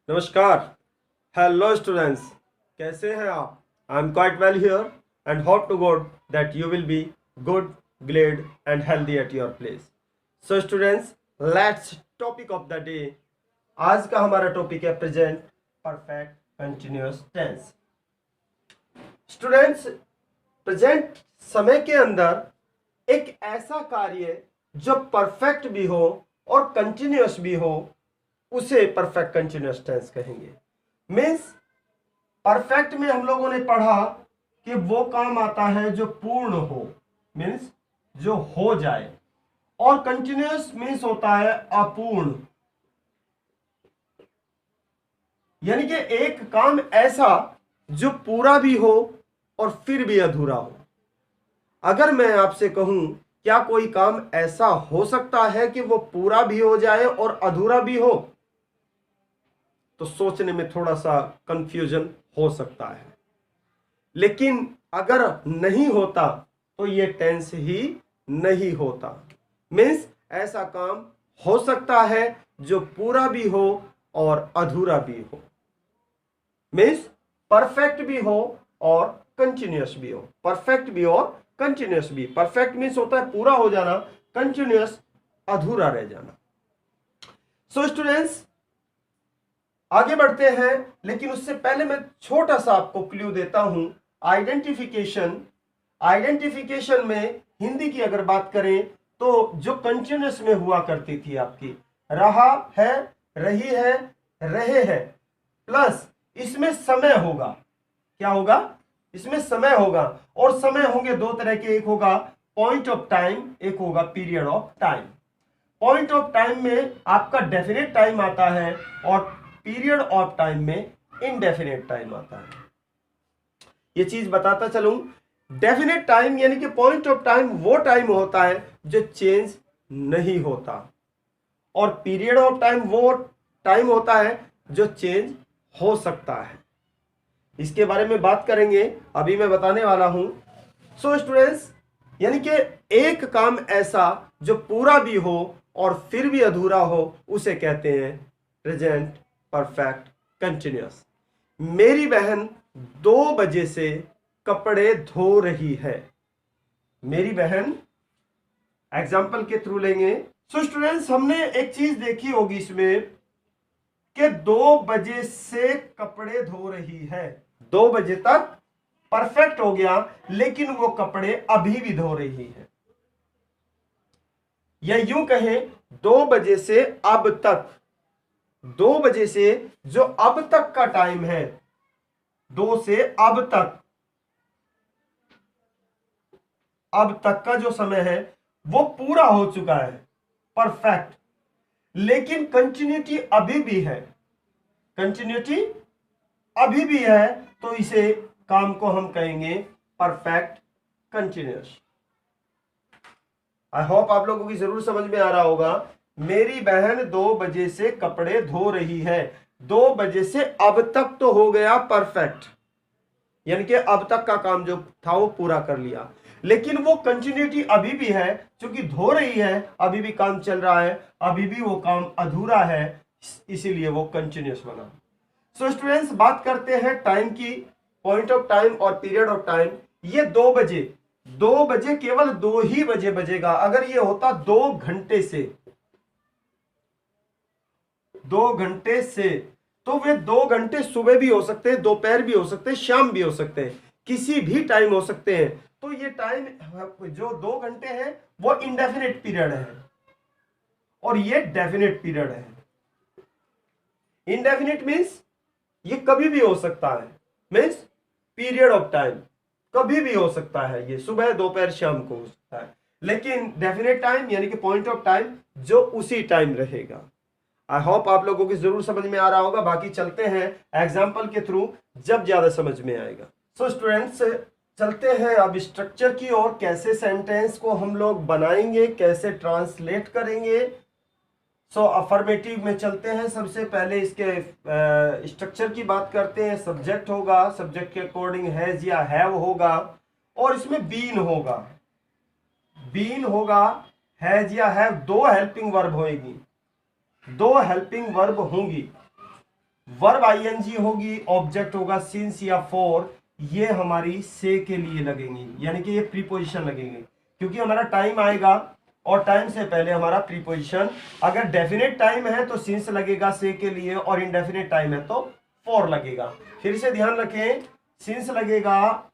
नमस्कार। Hello students, कैसे हैं आप? I am quite well here and hope to God that you will be good, glad and healthy at your place. So students, let's topic of the day. आज का हमारा topic है present perfect continuous tense. Students, present समय के अंदर एक ऐसा कार्य जो परफेक्ट भी हो और कंटिन्यूअस भी हो उसे परफेक्ट कंटिन्यूअस टेंस कहेंगे। मीन्स परफेक्ट में हम लोगों ने पढ़ा कि वो काम आता है जो पूर्ण हो, मीन्स जो हो जाए, और कंटिन्यूअस मीन्स होता है अपूर्ण, यानी कि एक काम ऐसा जो पूरा भी हो और फिर भी अधूरा हो। अगर मैं आपसे कहूं क्या कोई काम ऐसा हो सकता है कि वो पूरा भी हो जाए और अधूरा भी हो, तो सोचने में थोड़ा सा कंफ्यूजन हो सकता है। लेकिन अगर नहीं होता तो ये टेंस ही नहीं होता। मीन्स ऐसा काम हो सकता है जो पूरा भी हो और अधूरा भी हो। मीन्स परफेक्ट भी हो और कंटिन्यूअस भी हो। परफेक्ट भी और कंटिन्यूअस भी। परफेक्ट मीन्स होता है पूरा हो जाना, कंटिन्यूअस अधूरा रह जाना। सो स्टूडेंट्स, आगे बढ़ते हैं, लेकिन उससे पहले मैं छोटा सा आपको क्लू देता हूं। आइडेंटिफिकेशन। आइडेंटिफिकेशन में हिंदी की अगर बात करें तो जो कंटिन्यूअस में हुआ करती थी आपकी, रहा है, रही है, रहे हैं, प्लस इसमें समय होगा। क्या होगा? इसमें समय होगा। और समय होंगे दो तरह के, एक होगा पॉइंट ऑफ टाइम, एक होगा period of time. Point of time में आपका डेफिनेट टाइम आता है और पीरियड ऑफ टाइम में इनडेफिनेट टाइम आता है। ये चीज बताता चलूं, डेफिनेट टाइम यानी कि पॉइंट ऑफ टाइम वो टाइम होता है जो चेंज नहीं होता, और पीरियड ऑफ टाइम वो टाइम होता है जो चेंज हो सकता है। इसके बारे में बात करेंगे, अभी मैं बताने वाला हूं। सो स्टूडेंट्स, यानी कि एक काम ऐसा जो पूरा भी हो और फिर भी अधूरा हो उसे कहते हैं प्रेजेंट परफेक्ट कंटिन्यूअस। मेरी बहन 2 बजे से कपड़े धो रही है। मेरी बहन एग्जाम्पल के थ्रू लेंगे। सो स्टूडेंट्स, हमने एक चीज देखी होगी इसमें कि 2 बजे से कपड़े धो रही है। 2 बजे तक परफेक्ट हो गया, लेकिन वो कपड़े अभी भी धो रही है। या यूं कहें 2 बजे से अब तक। 2 बजे से जो अब तक का टाइम है, 2 से अब तक, अब तक का जो समय है वो पूरा हो चुका है, परफेक्ट। लेकिन कंटिन्यूटी अभी भी है। कंटिन्यूटी अभी भी है, तो इसे काम को हम कहेंगे परफेक्ट कंटिन्यूअस। आई होप आप लोगों की जरूर समझ में आ रहा होगा। मेरी बहन 2 बजे से कपड़े धो रही है। 2 बजे से अब तक तो हो गया परफेक्ट, यानी कि अब तक का काम जो था वो पूरा कर लिया, लेकिन वो कंटिन्यूटी अभी भी है, क्योंकि धो रही है, अभी भी काम चल रहा है, अभी भी वो काम अधूरा है, इसीलिए वो कंटिन्यूअस बना। सो स्टूडेंट्स, बात करते हैं टाइम की, पॉइंट ऑफ टाइम और पीरियड ऑफ टाइम। ये 2 बजे, 2 बजे केवल 2 ही बजे बजेगा। अगर ये होता 2 घंटे से, 2 घंटे से, तो वे 2 घंटे सुबह भी हो सकते हैं, दोपहर भी हो सकते हैं, शाम भी हो सकते हैं, किसी भी टाइम हो सकते हैं। तो ये टाइम जो 2 घंटे है वो इंडेफिनिट पीरियड है और ये डेफिनेट पीरियड है। इंडेफिनिट मीन्स ये कभी भी हो सकता है। मीन्स पीरियड ऑफ टाइम कभी भी हो सकता है, ये सुबह, दोपहर, शाम को हो सकता है। लेकिन डेफिनेट टाइम यानी कि पॉइंट ऑफ टाइम जो उसी टाइम रहेगा। आई होप आप लोगों की जरूर समझ में आ रहा होगा। बाकी चलते हैं एग्जाम्पल के थ्रू, जब ज्यादा समझ में आएगा। सो स्टूडेंट्स, चलते हैं अब स्ट्रक्चर की ओर। कैसे सेंटेंस को हम लोग बनाएंगे, कैसे ट्रांसलेट करेंगे। सो अफर्मेटिव में चलते हैं। सबसे पहले इसके स्ट्रक्चर की बात करते हैं। सब्जेक्ट होगा, सब्जेक्ट के अकॉर्डिंग हैज या हैव होगा, और इसमें बीन होगा। बीन होगा, हैज या हैव, 2 हेल्पिंग वर्ब होगी, 2 हेल्पिंग वर्ब होंगी। वर्ब आईएनजी होगी, ऑब्जेक्ट होगा सिंस या फॉर, ये हमारी से के लिए लगेंगी, यानी कि ये प्रीपोजिशन लगेंगे, क्योंकि हमारा टाइम आएगा और टाइम से पहले हमारा प्रीपोजिशन, अगर डेफिनेट टाइम है तो सिंस लगेगा से के लिए, और इनडेफिनेट टाइम है तो फॉर लगेगा। फिर से ध्यान रखें, सिंस लगेगा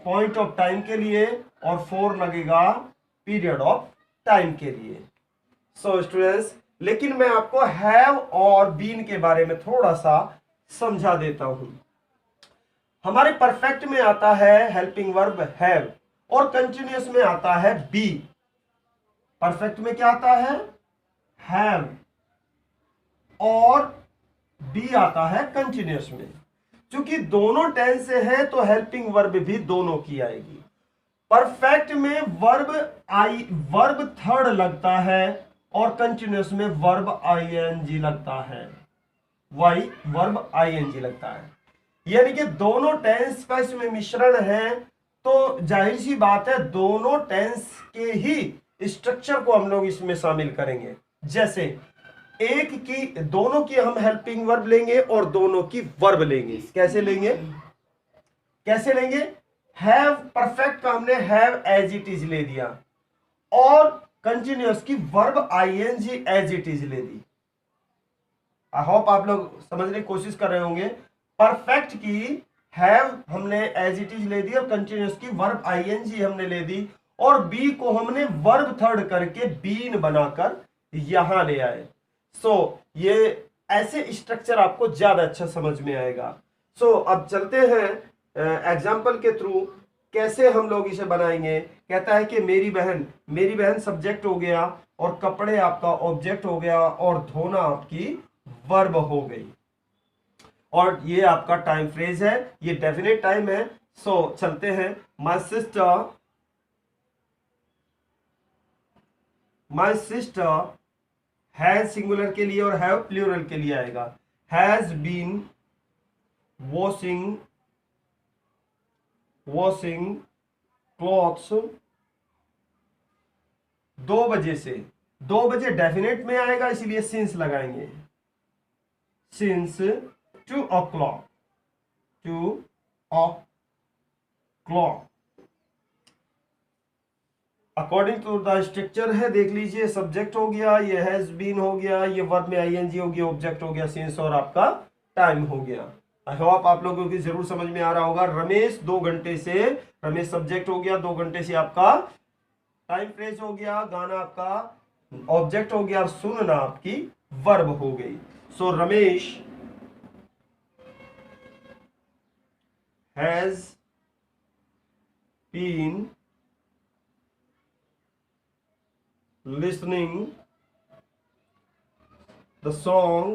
पॉइंट ऑफ टाइम के लिए और फॉर लगेगा पीरियड ऑफ टाइम के लिए। सो स्टूडेंट्स, लेकिन मैं आपको हैव और बीन के बारे में थोड़ा सा समझा देता हूं। हमारे परफेक्ट में आता है हेल्पिंग वर्ब हैव, और कंटिन्यूअस में आता है बी। परफेक्ट में क्या आता है? हैव, और बी आता है कंटिन्यूअस में। क्योंकि दोनों टेंस से है तो हेल्पिंग वर्ब भी दोनों की आएगी। परफेक्ट में वर्ब थर्ड लगता है और कंटिन्यूअस में वर्ब आईएनजी लगता है, वर्ब आईएनजी लगता है, यानी कि दोनों टेंस का इसमें मिश्रण है। तो जाहिर सी बात है दोनों टेंस के ही स्ट्रक्चर को हम लोग इसमें शामिल करेंगे। जैसे एक की, दोनों की हम हेल्पिंग वर्ब लेंगे और दोनों की वर्ब लेंगे। कैसे लेंगे? हैव परफेक्ट का हमने हैव एज इट इज ले दिया, और कंटिन्यूअस की verb ING as it is ले दी। आई होप आप लोग समझने की कोशिश कर रहे होंगे। परफेक्ट की हैव हमने एज इट इज ले दी और कंटिन्यूअस की वर्ब आईएनजी हमने ले दी, और बी को हमने वर्ब थर्ड करके बीन बनाकर यहां ले आए। ये ऐसे स्ट्रक्चर आपको ज्यादा अच्छा समझ में आएगा। अब चलते हैं एग्जाम्पल के थ्रू कैसे हम लोग इसे बनाएंगे। कहता है कि मेरी बहन सब्जेक्ट हो गया, और कपड़े आपका ऑब्जेक्ट हो गया, और धोना आपकी वर्ब हो गई, और ये आपका टाइम फ्रेज है, ये डेफिनेट टाइम है। चलते हैं। माई सिस्टर हैज सिंगुलर के लिए और हैव प्लूरल के लिए आएगा। हैज बीन वॉशिंग क्लॉथ्स 2 बजे से। 2 बजे डेफिनेट में आएगा, इसीलिए सिंस लगाएंगे। Since 2 o'clock, 2 o'clock according to the structure है। देख लीजिए, सब्जेक्ट हो गया, ये हैज बीन हो गया, ये वर्ब में आईएनजी हो गया, ऑब्जेक्ट हो गया सिंस, और आपका टाइम हो गया। आई होप आप लोगों की जरूर समझ में आ रहा होगा। रमेश 2 घंटे से, रमेश सब्जेक्ट हो गया, 2 घंटे से आपका टाइम फ्रेज हो गया, गाना आपका ऑब्जेक्ट हो गया, और सुनना आपकी वर्ब हो गई। Ramesh has been listening the song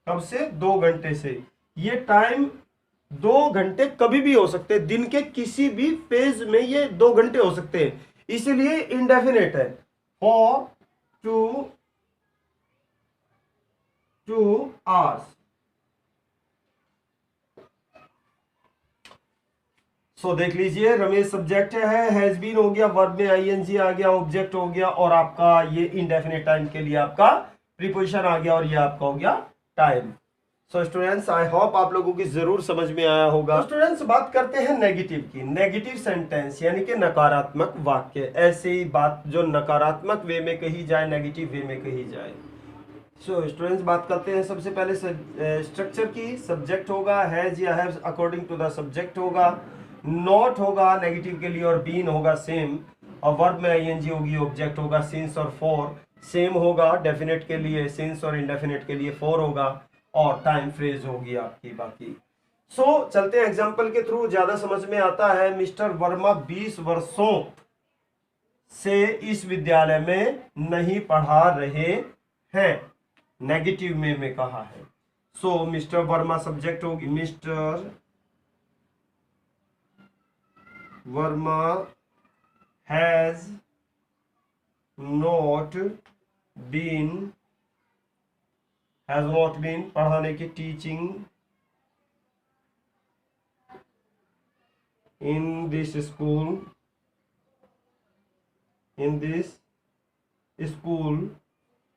कब से? 2 घंटे से। ये टाइम 2 घंटे कभी भी हो सकते हैं, दिन के किसी भी फेज में ये 2 घंटे हो सकते हैं, इसीलिए इंडेफिनेट है। For 2 hours। देख लीजिए, रमेश सब्जेक्ट है, हैज बीन हो गया, वर्ब में आईएनजी आ गया, ऑब्जेक्ट हो गया, और आपका ये इंडेफिनेट टाइम के लिए आपका प्रीपोजिशन आ गया, और ये आपका हो गया टाइम। स्टूडेंट्स, आई होप आप लोगों की जरूर समझ में आया होगा। स्टूडेंट्स, बात करते हैं नेगेटिव की। नेगेटिव सेंटेंस यानी कि नकारात्मक वाक्य, ऐसी बात जो नकारात्मक वे में कही जाए, नेगेटिव वे में कही जाए। स्टूडेंट्स, बात करते हैं सबसे पहले स्ट्रक्चर की। सब्जेक्ट होगा हैज या have according to the subject होगा, नॉट होगा नेगेटिव के लिए, और बीन होगा सेम, और वर्ब में आईएनजी होगी, ऑब्जेक्ट होगा सिंस, और फॉर सेम होगा डेफिनेट के लिए सिंस, और इंडेफिनेट के लिए फॉर होगा, और टाइम फ्रेज होगी आपकी बाकी। चलते हैं एग्जांपल के थ्रू, ज्यादा समझ में आता है। मिस्टर वर्मा 20 वर्षों से इस विद्यालय में नहीं पढ़ा रहे हैं, नेगेटिव में कहा है। मिस्टर वर्मा सब्जेक्ट होगी, mister Verma has not been पढ़ाने की, टीचिंग इन दिस स्कूल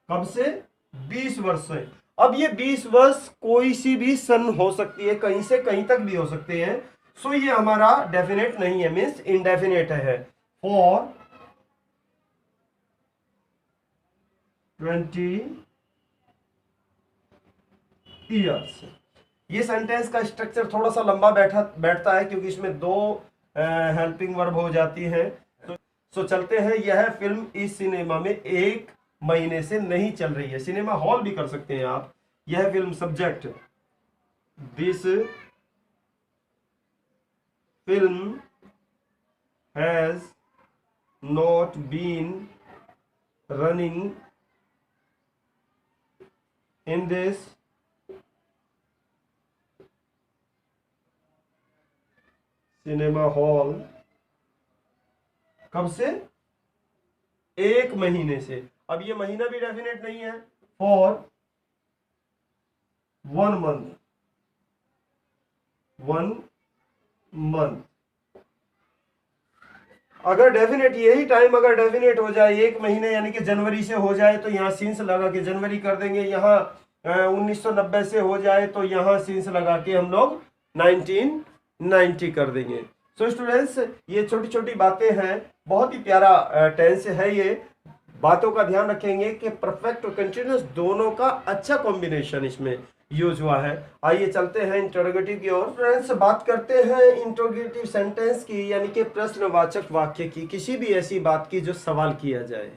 कब से? 20 वर्ष से। अब ये 20 वर्ष कोई सी भी सन हो सकती है, कहीं से कहीं तक भी हो सकते हैं। सो ये हमारा डेफिनेट नहीं है, मीन्स इनडेफिनेट है। For 20 years. ये सेंटेंस का स्ट्रक्चर थोड़ा सा लंबा बैठता है क्योंकि इसमें दो हेल्पिंग वर्ब हो जाती है। तो चलते हैं। यह फिल्म इस सिनेमा में 1 महीने से नहीं चल रही है। सिनेमा हॉल भी कर सकते हैं आप। यह film subject, this film has not been running in this cinema hall. कब से? 1 महीने से। अब ये महीना भी डेफिनेट नहीं है। For 1 month, 1 month. अगर डेफिनेट यही टाइम अगर डेफिनेट हो जाए 1 महीने यानी कि जनवरी से हो जाए तो यहाँ सिंस लगा के जनवरी कर देंगे। यहाँ 1990 से हो जाए तो यहाँ सिंस लगा के हम लोग 1990 कर देंगे। सो स्टूडेंट्स, ये छोटी छोटी बातें हैं, बहुत ही प्यारा टेंस है ये। बातों का ध्यान रखेंगे कि परफेक्ट और कंटिन्यूअस दोनों का अच्छा कॉम्बिनेशन इसमें यूज हुआ है। आइए चलते हैं इंटरोगेटिव की ओर। फ्रेंड्स, बात करते हैं इंटरोगेटिव सेंटेंस की, यानी कि प्रश्नवाचक वाक्य की। किसी भी ऐसी बात की जो सवाल किया जाए,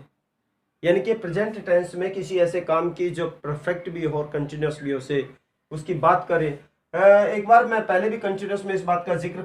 यानी कि प्रेजेंट टेंस में किसी ऐसे काम की जो परफेक्ट भी हो और कंटिन्यूअस भी हो, से उसकी बात करें। एक बार मैं पहले भी कंटिन्यूअस में इस बात का जिक्र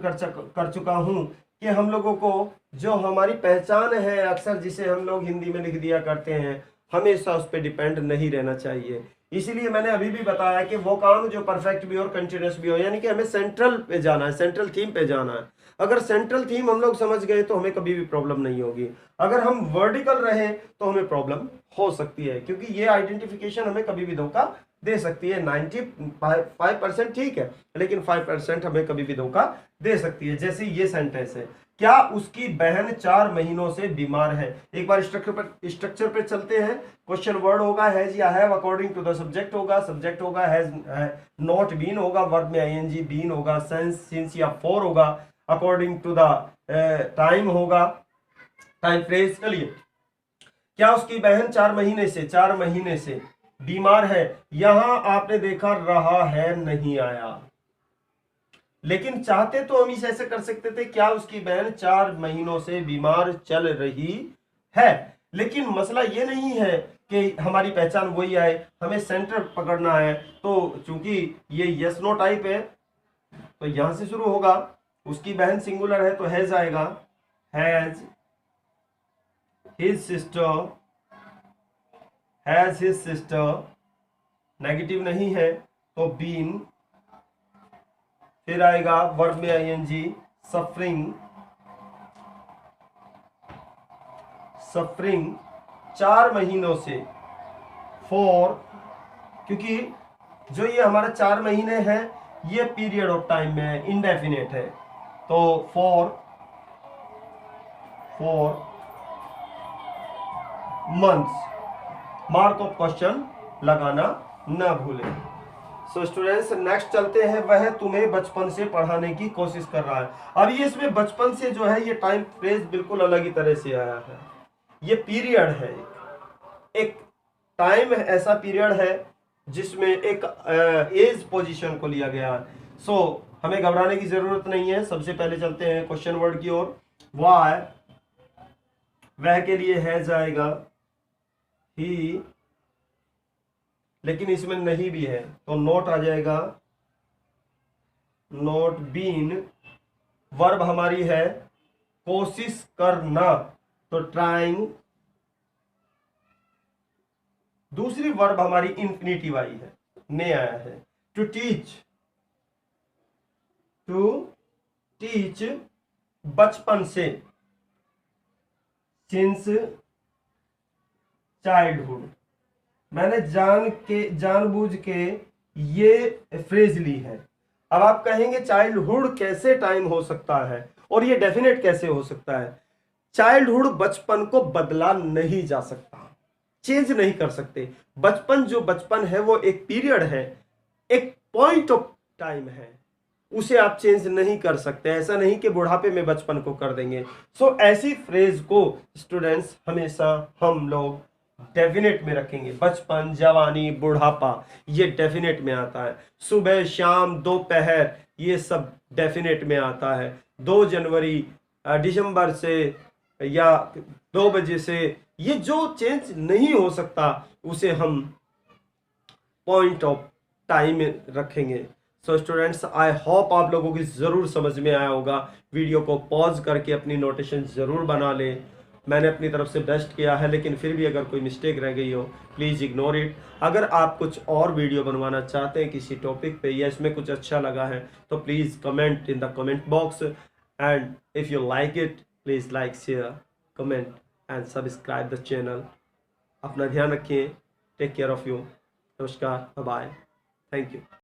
कर चुका हूं कि हम लोगों को जो हमारी पहचान है, अक्सर जिसे हम लोग हिंदी में लिख दिया करते हैं, हमेशा उस पर डिपेंड नहीं रहना चाहिए। इसीलिए मैंने अभी भी बताया कि वो काम जो परफेक्ट भी हो और कंटिन्यूअस भी हो, यानी कि हमें सेंट्रल पे जाना है, सेंट्रल थीम पे जाना है। अगर सेंट्रल थीम हम लोग समझ गए तो हमें कभी भी प्रॉब्लम नहीं होगी। अगर हम वर्टिकल रहे तो हमें प्रॉब्लम हो सकती है, क्योंकि ये आइडेंटिफिकेशन हमें कभी भी धोखा दे सकती है। 95% ठीक है, लेकिन 5% हमें कभी भी धोखा दे सकती है। जैसे ये सेंटेंस है, क्या उसकी बहन 4 महीनों से बीमार है। एक बार स्ट्रक्चर पे चलते हैं। क्वेश्चन वर्ड होगा हैज या have, according to the subject होगा। सब्जेक्ट होगा हैज नॉट बीन होगा, वर्ब में आईएनजी बीन होगा, सिंस या फॉर होगा, अकॉर्डिंग टू द टाइम होगा, टाइम फ्रेज। चलिए, क्या उसकी बहन 4 महीने से बीमार है। यहां आपने देखा रहा है नहीं आया, लेकिन चाहते तो हम इसे ऐसे कर सकते थे, क्या उसकी बहन 4 महीनों से बीमार चल रही है। लेकिन मसला ये नहीं है कि हमारी पहचान वही आए, हमें सेंटर पकड़ना है। तो चूंकि ये यस नो टाइप है तो यहां से शुरू होगा। उसकी बहन सिंगुलर है तो हैज आएगा, हैज हिज सिस्टर, नेगेटिव नहीं है तो बीन, फिर आएगा वर्ब में आईएनजी, सफरिंग 4 महीनों से, फॉर, क्योंकि जो ये हमारा 4 महीने हैं ये पीरियड ऑफ टाइम में है, इनडेफिनेट है, तो for months. Mark of question लगाना ना भूलें। सो स्टूडेंट्स, नेक्स्ट चलते हैं। वह तुम्हें बचपन से पढ़ाने की कोशिश कर रहा है। अब ये इसमें बचपन से जो है ये टाइम फ्रेज बिल्कुल अलग ही तरह से आया है। ये पीरियड है, एक टाइम ऐसा पीरियड है जिसमें एक एज पोजीशन को लिया गया है। सो हमें घबराने की जरूरत नहीं है। सबसे पहले चलते हैं क्वेश्चन वर्ड की ओर। वाई, वह के लिए है जाएगा ही, लेकिन इसमें नहीं भी है तो नॉट आ जाएगा, नॉट बीन। वर्ब हमारी है कोशिश करना तो ट्राइंग। दूसरी वर्ब हमारी इंफिनिटिव आई है, ने आया है, टू टीच बचपन से, सिंस चाइल्डहुड। मैंने जानबूझ के ये फ्रेज ली है। अब आप कहेंगे चाइल्डहुड कैसे टाइम हो सकता है और ये डेफिनेट कैसे हो सकता है। चाइल्डहुड, बचपन को बदला नहीं जा सकता। चेंज नहीं कर सकते। बचपन जो बचपन है वो एक पीरियड है, एक पॉइंट ऑफ टाइम है, उसे आप चेंज नहीं कर सकते। ऐसा नहीं कि बुढ़ापे में बचपन को कर देंगे। सो ऐसी फ्रेज को स्टूडेंट्स हमेशा हम लोग डेफिनेट में रखेंगे। बचपन, जवानी, बुढ़ापा, ये डेफिनेट में आता है। सुबह, शाम, दोपहर, ये सब डेफिनेट में आता है। 2 जनवरी, दिसंबर से या 2 बजे से, ये जो चेंज नहीं हो सकता उसे हम पॉइंट ऑफ टाइम में रखेंगे। सो स्टूडेंट्स, आई होप आप लोगों की ज़रूर समझ में आया होगा। वीडियो को पॉज करके अपनी नोटेशन ज़रूर बना लें। मैंने अपनी तरफ से बेस्ट किया है, लेकिन फिर भी अगर कोई मिस्टेक रह गई हो प्लीज़ इग्नोर इट। अगर आप कुछ और वीडियो बनवाना चाहते हैं किसी टॉपिक पे, या इसमें कुछ अच्छा लगा है तो please comment in the comment box, and if you like it please like, share, comment and subscribe the channel. अपना ध्यान रखिए। Take care of you. नमस्कार, बाय, थैंक यू।